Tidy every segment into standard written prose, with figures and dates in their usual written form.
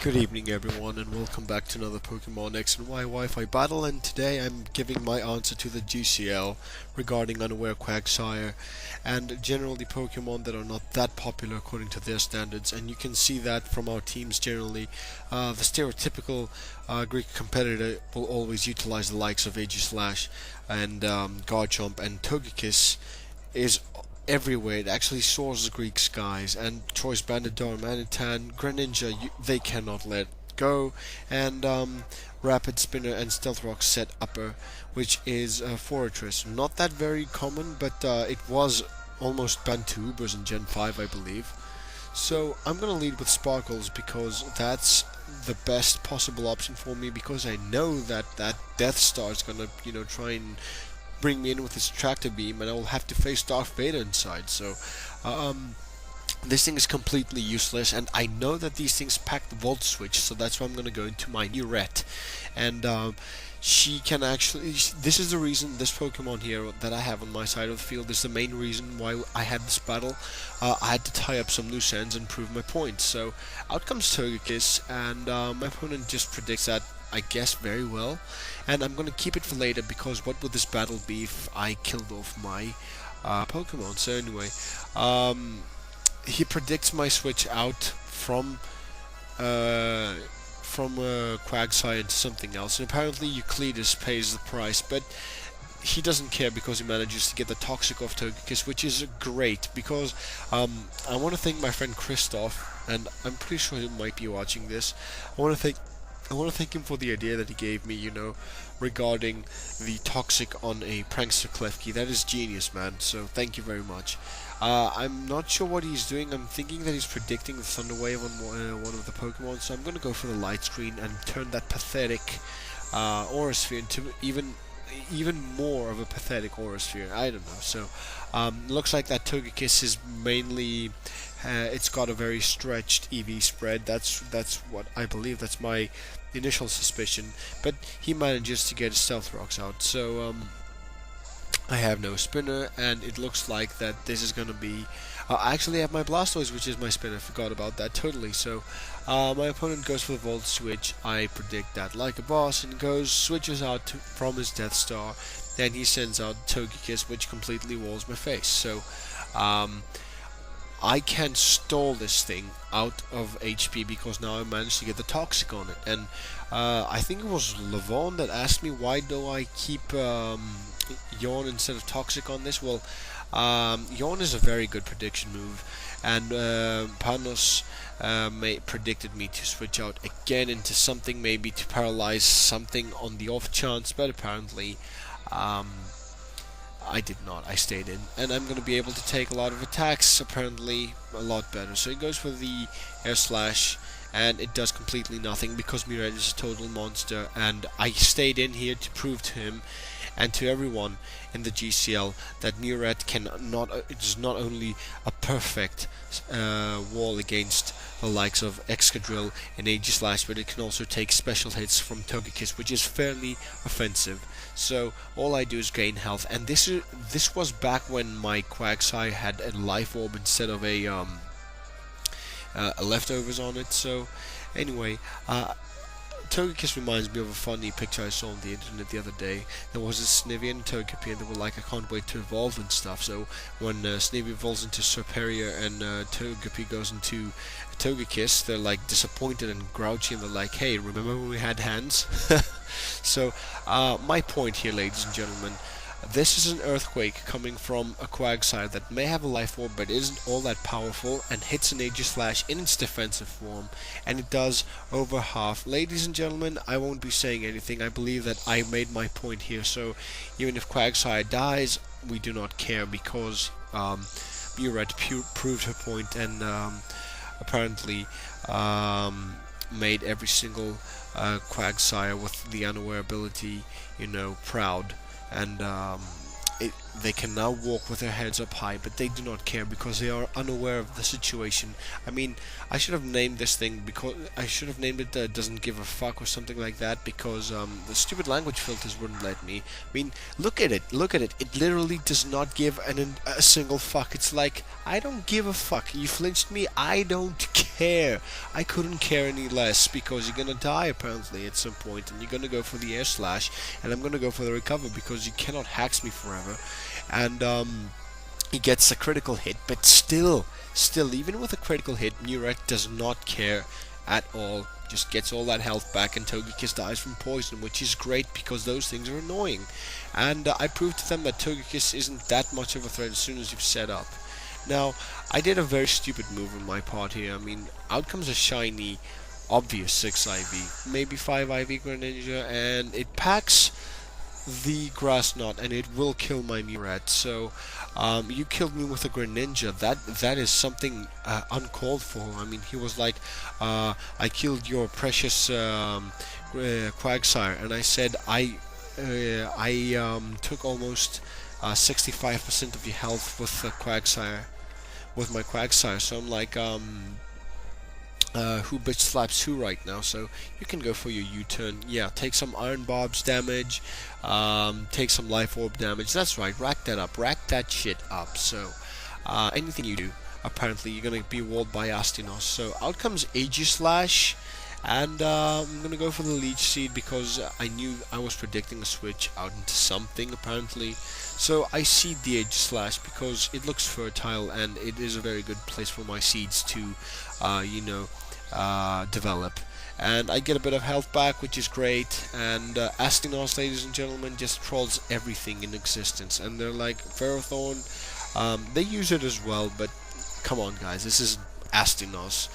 Good evening everyone and welcome back to another Pokemon X and Y Wi-Fi battle, and today I'm giving my answer to the GCL regarding Unaware Quagsire and generally Pokemon that are not that popular according to their standards, and you can see that from our teams generally. The stereotypical Greek competitor will always utilize the likes of Aegislash and Garchomp, and Togekiss is everywhere. It actually soars the Greek skies, and Choice Bandit, Darmanitan, Greninja, they cannot let go, and Rapid Spinner and Stealth Rock set upper, which is Fortress. Not that very common, but it was almost banned to Ubers in Gen 5, I believe. So I'm gonna lead with Sparkles because that's the best possible option for me, because I know that Death Star is gonna, try and bring me in with his tractor beam, and I will have to face Darth Vader inside. So this thing is completely useless, and I know that these things pack the Volt Switch, so that's why I'm going to go into my new Ret. And she can actually, this is the reason this Pokemon here that I have on my side of the field is the main reason why I had this battle. I had to tie up some loose ends and prove my points. So out comes Togekiss, and my opponent just predicts that, I guess, very well, and I'm gonna keep it for later, because what would this battle be if I killed off my Pokemon? So anyway, he predicts my switch out from Quagsire into something else, and apparently Euclidus pays the price, but he doesn't care because he manages to get the Toxic off Togekiss, which is great, because I want to thank my friend Christoph, and I'm pretty sure he might be watching this. I want to thank him for the idea that he gave me, regarding the Toxic on a Prankster Klefki. That is genius, man, so thank you very much. I'm not sure what he's doing. I'm thinking that he's predicting the Thunder Wave on one of the Pokemon, so I'm going to go for the Light Screen and turn that pathetic Aura Sphere into even more of a pathetic Aura Sphere. I don't know. So looks like that Togekiss is mainly it's got a very stretched EV spread. That's what I believe. That's my initial suspicion. But he manages to get his Stealth Rocks out. So I have no Spinner, and it looks like that this is gonna be. I actually have my Blastoise, which is my Spinner. Forgot about that totally. So my opponent goes for the Volt Switch. I predict that like a boss, and switches out from his Death Star. Then he sends out Togekiss, which completely walls my face. So I can stall this thing out of HP, because now I managed to get the Toxic on it. And I think it was Levon that asked me, why do I keep Yawn instead of Toxic on this? Well, Yawn is a very good prediction move, and Panos predicted me to switch out again into something, maybe to paralyze something on the off chance, but apparently I did not. I stayed in, and I'm going to be able to take a lot of attacks, apparently a lot better. So he goes for the Air Slash, and it does completely nothing, because Miret is a total monster, and I stayed in here to prove to him and to everyone in the GCL that Miret is not only a perfect wall against the likes of Excadrill and Aegislash, but it can also take special hits from Togekiss, which is fairly offensive. So all I do is gain health, and this was back when my Quagsire had a Life Orb instead of a Leftovers on it. So anyway, Togekiss reminds me of a funny picture I saw on the internet the other day. There was a Snivy and Togepi, and they were like, I can't wait to evolve and stuff. So when Snivy evolves into Serperior and Togepi goes into Togekiss, they're like disappointed and grouchy, and they're like, hey, remember when we had hands? So my point here, ladies and gentlemen, this is an Earthquake coming from a Quagsire that may have a Life Orb, but isn't all that powerful, and hits an Aegislash in its defensive form, and it does over half. Ladies and gentlemen, I won't be saying anything. I believe that I made my point here, so even if Quagsire dies, we do not care, because Muret proved her point, and apparently made every single Quagsire with the Unaware ability, proud. And They can now walk with their heads up high, but they do not care because they are unaware of the situation. I mean, I should have named this thing because I should have named it "Doesn't Give a Fuck" or something like that, because the stupid language filters wouldn't let me. I mean, look at it, look at it. It literally does not give a single fuck. It's like, I don't give a fuck. You flinched me, I don't care. I couldn't care any less, because you're gonna die apparently at some point, and you're gonna go for the air slash, and I'm gonna go for the recover because you cannot hax me forever. And he gets a critical hit, but still, even with a critical hit, Muret does not care at all. Just gets all that health back, and Togekiss dies from poison, which is great because those things are annoying. And I proved to them that Togekiss isn't that much of a threat as soon as you've set up. Now, I did a very stupid move on my part here. I mean, out comes a shiny, obvious 6 IV, maybe 5 IV Greninja, and it packs the grass knot, and it will kill my Muret. So you killed me with a Greninja. That is something uncalled for. I mean, he was like, I killed your precious Quagsire, and I said I took almost 65% of your health with Quagsire, with my Quagsire. So I'm like, who bitch slaps who right now? So you can go for your U-turn. Yeah, take some Iron Barbs damage, take some Life Orb damage. That's right, rack that up, rack that shit up. So anything you do, apparently you're gonna be walled by Astinos. So out comes Aegislash, and I'm gonna go for the Leech Seed because I knew I was predicting a switch out into something apparently. So I seed the Aegislash because it looks fertile, and it is a very good place for my seeds to, develop. And I get a bit of health back, which is great. And Astinos, ladies and gentlemen, just trolls everything in existence. And they're like, Ferrothorn, they use it as well, but come on guys, this is Astinos.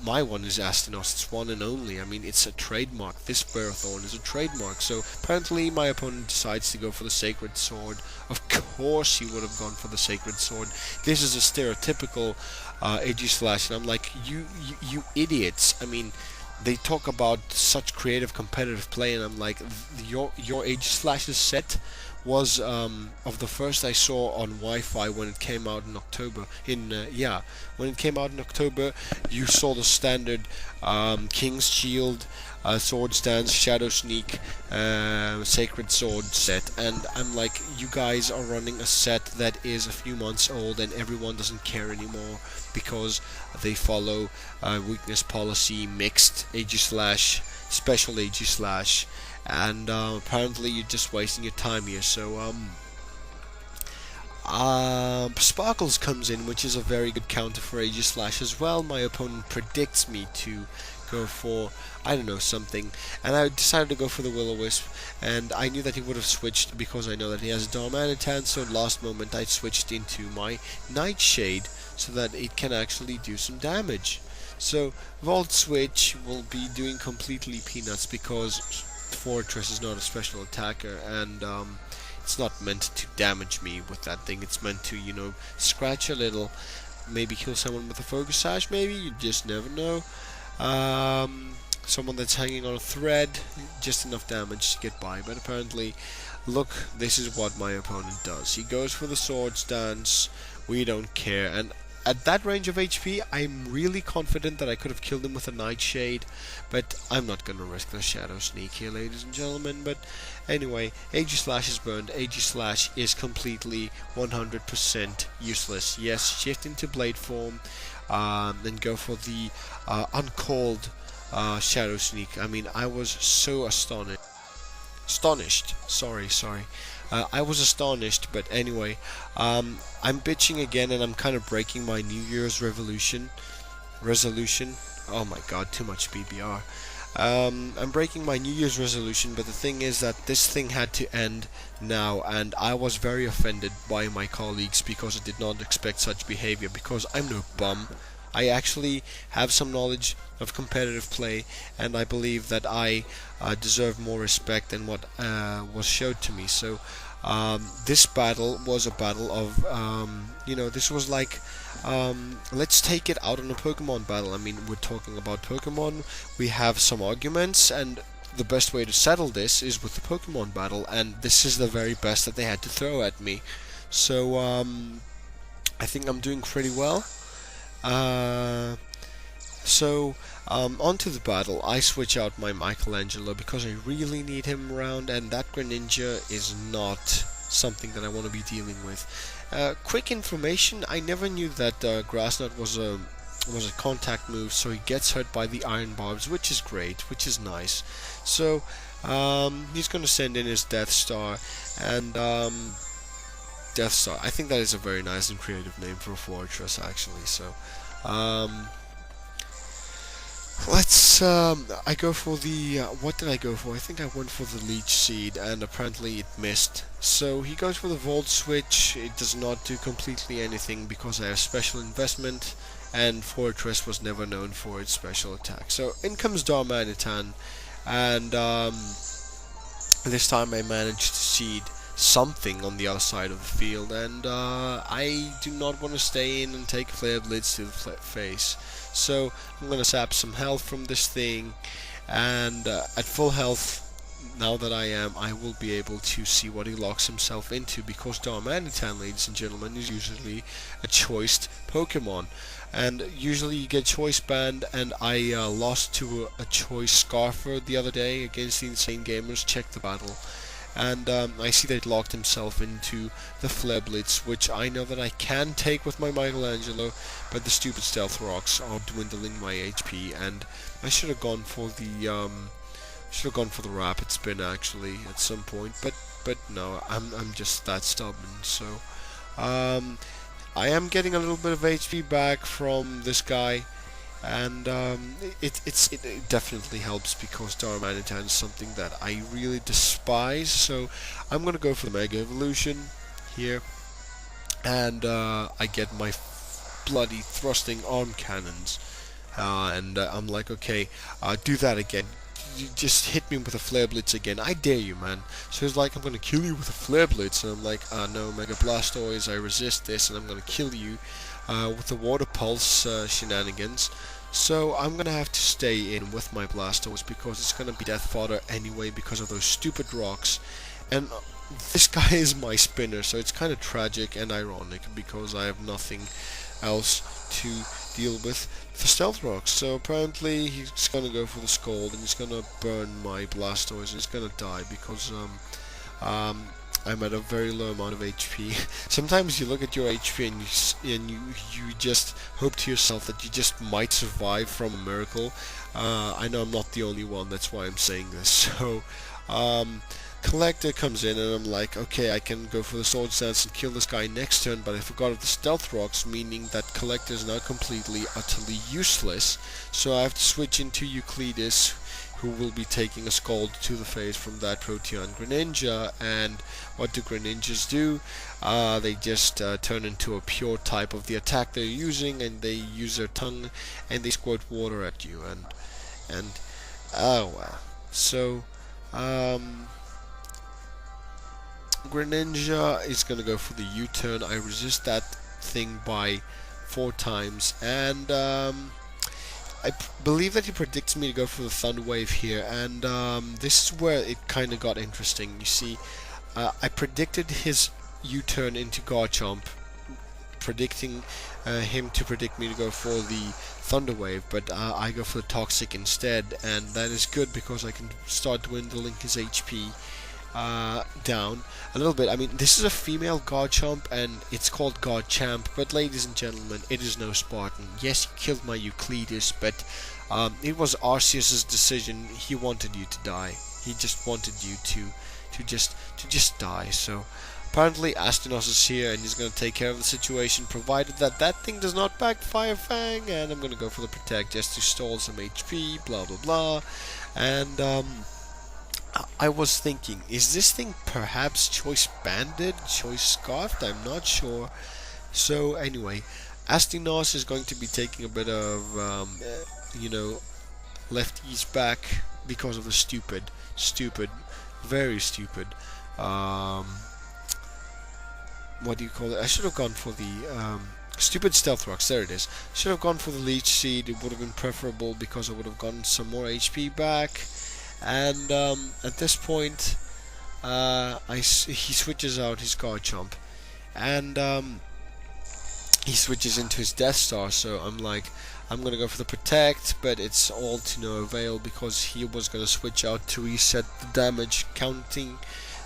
My one is Astinos, it's one and only. I mean, it's a trademark. This Ferrothorn is a trademark. So apparently my opponent decides to go for the Sacred Sword. Of course he would have gone for the Sacred Sword. This is a stereotypical Aegislash, and I'm like, you idiots. I mean, they talk about such creative competitive play, and I'm like, your Aegislash's set was of the first I saw on Wi-Fi when it came out in October. When it came out in October, you saw the standard King's Shield, Swords Dance, Shadow Sneak, Sacred Sword set, and I'm like, you guys are running a set that is a few months old, and everyone doesn't care anymore because they follow weakness policy, mixed Aegislash, special Aegislash. And apparently you're just wasting your time here. So Sparkles comes in, which is a very good counter for Aegislash as well. My opponent predicts me to go for, I don't know, something, and I decided to go for the Will-O-Wisp, and I knew that he would have switched because I know that he has a Darmanitan, so last moment I switched into my Nightshade so that it can actually do some damage. So Volt Switch will be doing completely peanuts because Fortress is not a special attacker, and it's not meant to damage me with that thing. It's meant to, scratch a little, maybe kill someone with a Focus Sash, maybe, you just never know. Someone that's hanging on a thread, just enough damage to get by. But apparently, look, this is what my opponent does. He goes for the Swords Dance, we don't care, and at that range of HP, I'm really confident that I could have killed him with a Nightshade, but I'm not going to risk the Shadow Sneak here, ladies and gentlemen. But anyway, Aegislash is burned. Aegislash is completely 100% useless. Yes, shift into Blade form, and go for the uncalled Shadow Sneak. I mean, I was so astonished. Sorry. I was astonished, but anyway, I'm bitching again, and I'm kind of breaking my New Year's resolution. Oh my god, too much BBR. I'm breaking my New Year's resolution, but the thing is that this thing had to end now, and I was very offended by my colleagues because I did not expect such behavior, because I'm no bum. I actually have some knowledge of competitive play, and I believe that I deserve more respect than what was showed to me. So this battle was a battle of, this was like, let's take it out on a Pokemon battle. I mean, we're talking about Pokemon, we have some arguments, and the best way to settle this is with the Pokemon battle, and this is the very best that they had to throw at me. So I think I'm doing pretty well. Onto the battle. I switch out my Michelangelo because I really need him around, and that Greninja is not something that I want to be dealing with. Quick information: I never knew that Grass Knot was a contact move, so he gets hurt by the Iron Barbs, which is great, which is nice. So he's going to send in his Death Star, and Death Star. I think that is a very nice and creative name for a fortress, actually. So let's. I go for the. What did I go for? I think I went for the Leech Seed, and apparently it missed. So he goes for the Volt Switch. It does not do completely anything because I have Special Investment, and Fortress was never known for its special attack. So in comes Darmanitan, and this time I managed to seed something on the other side of the field, and I do not want to stay in and take Flare Blitz to the face. So I'm going to sap some health from this thing, and at full health, now that I will be able to see what he locks himself into, because Darmanitan, ladies and gentlemen, is usually a choiced Pokemon. And usually you get choice banned, and I lost to a choice Scarfer the other day against the Insane Gamers. Check the battle. And I see that he locked himself into the Flare Blitz, which I know that I can take with my Michelangelo, but the stupid Stealth Rocks are dwindling my HP, and I should have gone for the Rapid Spin actually at some point, but no, I'm just that stubborn. So I am getting a little bit of HP back from this guy, and it definitely helps because Darmanitan is something that I really despise. So I'm gonna go for the Mega Evolution here, and I get my bloody thrusting arm cannons, and I'm like, okay, do that again. You just hit me with a Flare Blitz again. I dare you, man. So he's like, I'm gonna kill you with a Flare Blitz, and I'm like, no, Mega Blastoise, I resist this, and I'm gonna kill you with the Water Pulse shenanigans. So I'm gonna have to stay in with my Blastoise because it's gonna be death fodder anyway because of those stupid rocks. And this guy is my spinner, so it's kind of tragic and ironic because I have nothing else to deal with the Stealth Rocks. So apparently he's gonna go for the Scald, and he's gonna burn my Blastoise, and he's gonna die because I'm at a very low amount of HP. Sometimes you look at your HP and you just hope to yourself that you just might survive from a miracle. I know I'm not the only one, that's why I'm saying this. So Collector comes in, and I'm like, okay, I can go for the Sword Stance and kill this guy next turn, but I forgot of the Stealth Rocks, meaning that Collector is now completely, utterly useless. So I have to switch into Euclidus, who will be taking a Scald to the face from that Protean Greninja. And what do Greninjas do? They just turn into a pure type of the attack they're using, and they use their tongue, and they squirt water at you, and oh wow. So Greninja is gonna go for the U-turn. I resist that thing by 4 times, and I believe that he predicts me to go for the Thunder Wave here, and this is where it kind of got interesting. You see, I predicted his U-turn into Garchomp, predicting him to predict me to go for the Thunder Wave, but I go for the Toxic instead, and that is good because I can start dwindling his HP down a little bit. I mean, this is a female Garchomp, and it's called Garchamp, but ladies and gentlemen, it is no Spartan. Yes, he killed my Euclidus, but it was Arceus's decision. He wanted you to die. He just wanted you to just die. So apparently Astinos is here, and he's going to take care of the situation, provided that that thing does not backfire Fang, and I'm going to go for the Protect just to stall some HP, blah blah blah. And I was thinking, is this thing perhaps Choice Banded, Choice Scarfed? I'm not sure. So anyway, Astinos is going to be taking a bit of, lefties back because of the stupid, very stupid, what do you call it? I should have gone for the stupid Stealth Rocks. There it is. Should have gone for the Leech Seed. It would have been preferable because I would have gotten some more HP back. And at this point, he switches out his Garchomp, and he switches into his Death Star. So I'm like, I'm gonna go for the Protect, but it's all to no avail because he was gonna switch out to reset the damage counting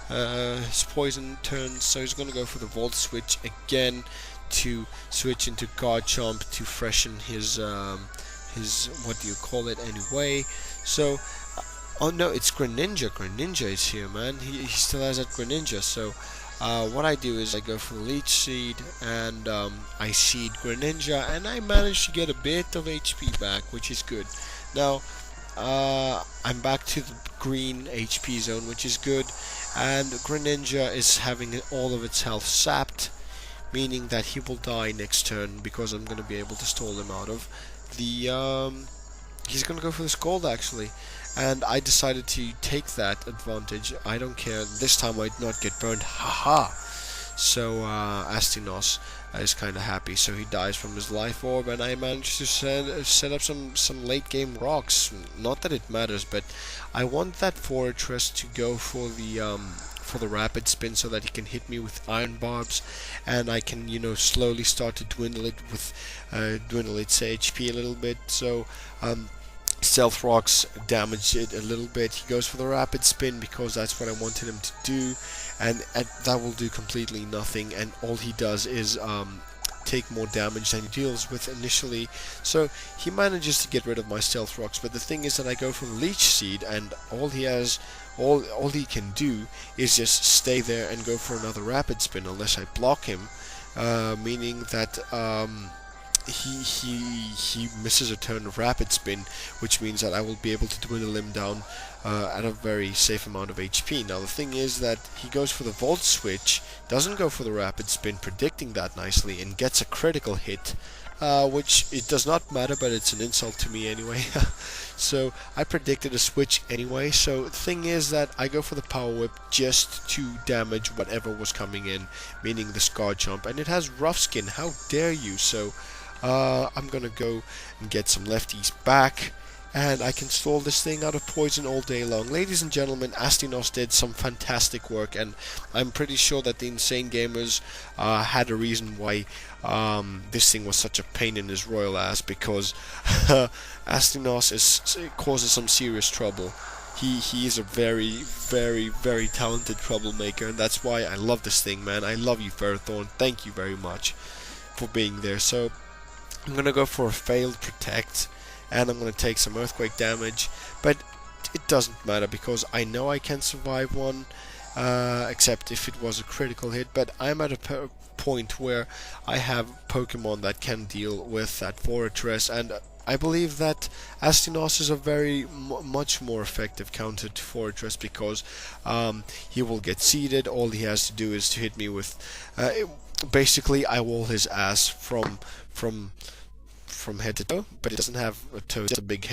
his poison turns. So he's gonna go for the Volt Switch again to switch into Garchomp to freshen his what do you call it anyway. So oh no, it's Greninja. Greninja is here, man. He still has that Greninja. So what I do is I go for the Leech Seed, and I seed Greninja, and I manage to get a bit of HP back, which is good. Now I'm back to the green HP zone, which is good, and Greninja is having all of its health sapped, meaning that he will die next turn because I'm going to be able to stall him out of the he's going to go for the Scald actually, and I decided to take that advantage. I don't care, this time I did not get burned, haha. So Astinos is kind of happy, so he dies from his life orb, and I managed to set up some late game rocks. Not that it matters, but I want that Fortress to go for the rapid spin so that he can hit me with iron barbs, and I can, you know, slowly start to dwindle it with dwindle its HP a little bit. So Stealth Rocks damage it a little bit. He goes for the rapid spin because that's what I wanted him to do, and that will do completely nothing, and all he does is take more damage than he deals with initially. So he manages to get rid of my Stealth Rocks, but the thing is that I go for the Leech Seed, and all he can do is just stay there and go for another rapid spin unless I block him, meaning that he misses a turn of rapid spin, which means that I will be able to dwindle him down at a very safe amount of HP. Now the thing is that he goes for the Volt Switch, doesn't go for the rapid spin, predicting that nicely, and gets a critical hit, which it does not matter, but it's an insult to me anyway. So I predicted a switch anyway. So the thing is that I go for the Power Whip just to damage whatever was coming in, meaning the Garchomp, and it has Rough Skin, how dare you. So I'm gonna go and get some lefties back, and I can stall this thing out of poison all day long. Ladies and gentlemen, Astinos did some fantastic work, and I'm pretty sure that the Insane Gamers had a reason why this thing was such a pain in his royal ass, because Astinos causes some serious trouble. He is a very, very, very talented troublemaker, and that's why I love this thing, man. I love you, Ferrothorn. Thank you very much for being there. So I'm gonna go for a failed Protect, and I'm gonna take some Earthquake damage, but it doesn't matter because I know I can survive one, except if it was a critical hit. But I'm at a point where I have Pokemon that can deal with that Fortress, and I believe that Astinos is a very much more effective counter to Fortress, because he will get seeded. All he has to do is to hit me with basically I wall his ass from head to toe, but it doesn't have a toe, it's a big head.